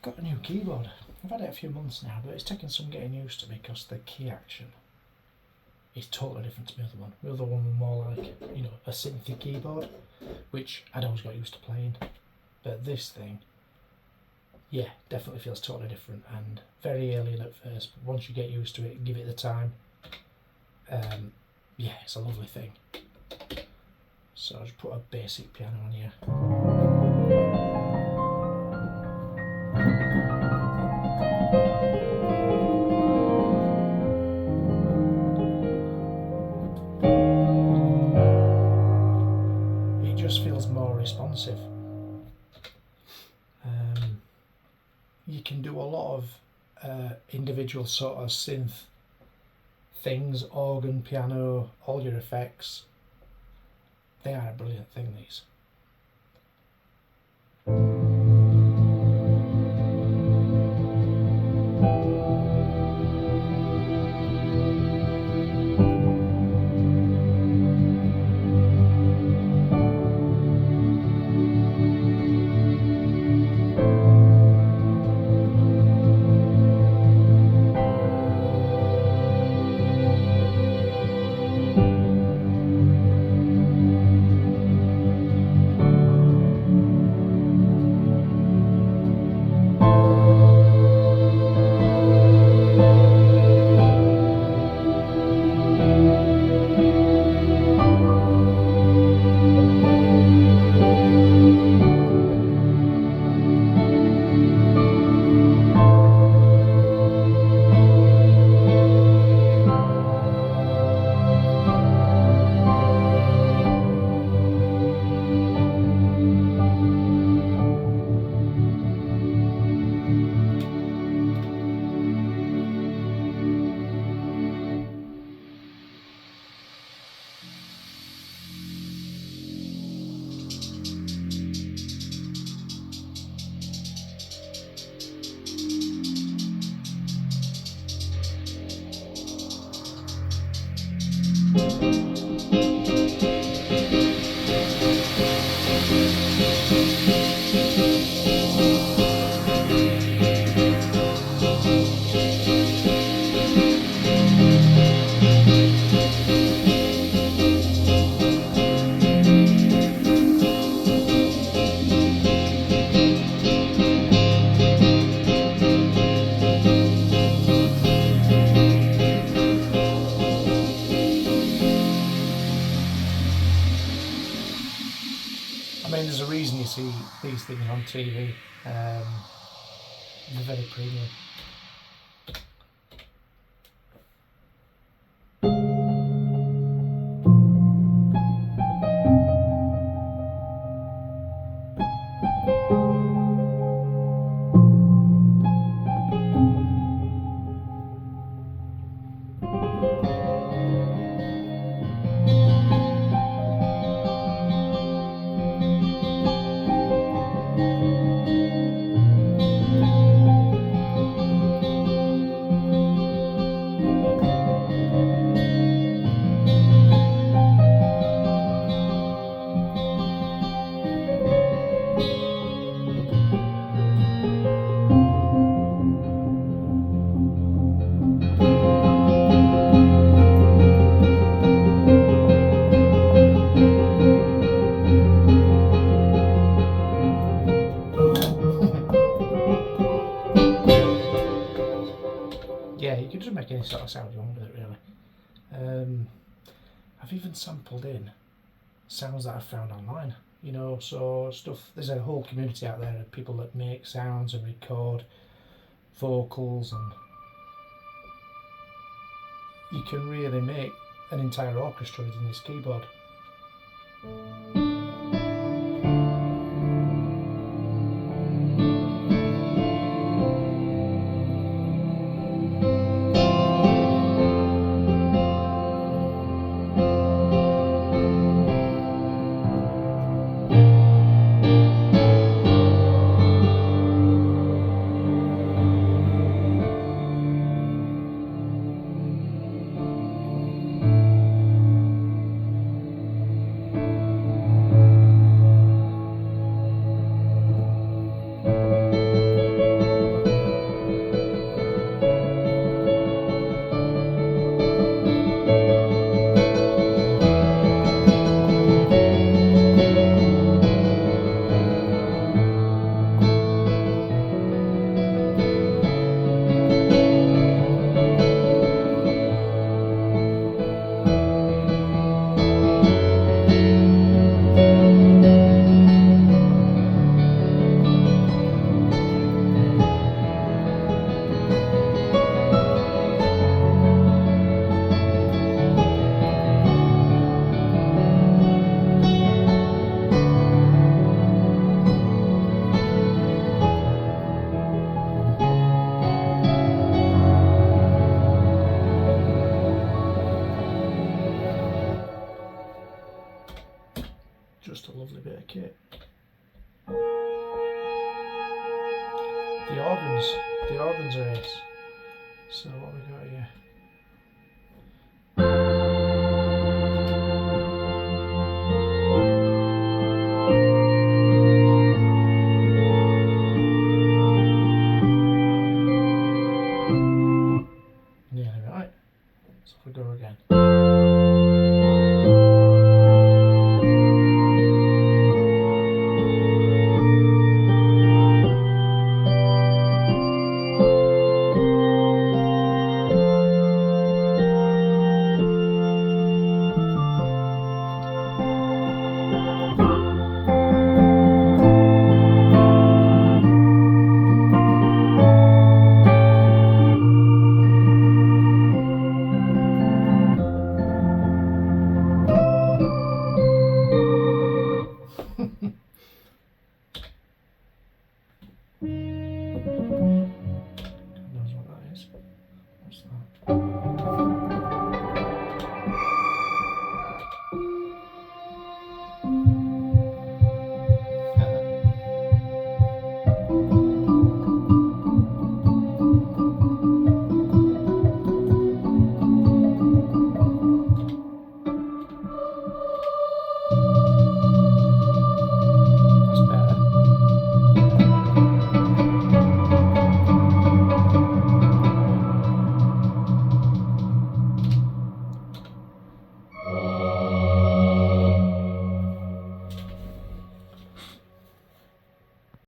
got a new keyboard. I've had it a few months now, but it's taken some getting used to because the key action is totally different to the other one. The other one was more like, a synthy keyboard, which I'd always got used to playing. But this thing, yeah, definitely feels totally different and very alien at first, but once you get used to it and give it the time, yeah, it's a lovely thing. So I'll just put a basic piano on here. It just feels more responsive. You can do a lot of individual sort of synth things, organ, piano, all your effects. They are a brilliant thing, these. There's a reason you see these things on TV. They're very premium. Yeah, you can just make any sort of sound you want with it, really. I've even sampled in sounds that I've found online, so stuff. There's a whole community out there of people that make sounds and record vocals, and you can really make an entire orchestra using this keyboard. Okay. The organs are ace. So what we got here? Nearly right. So if we go again.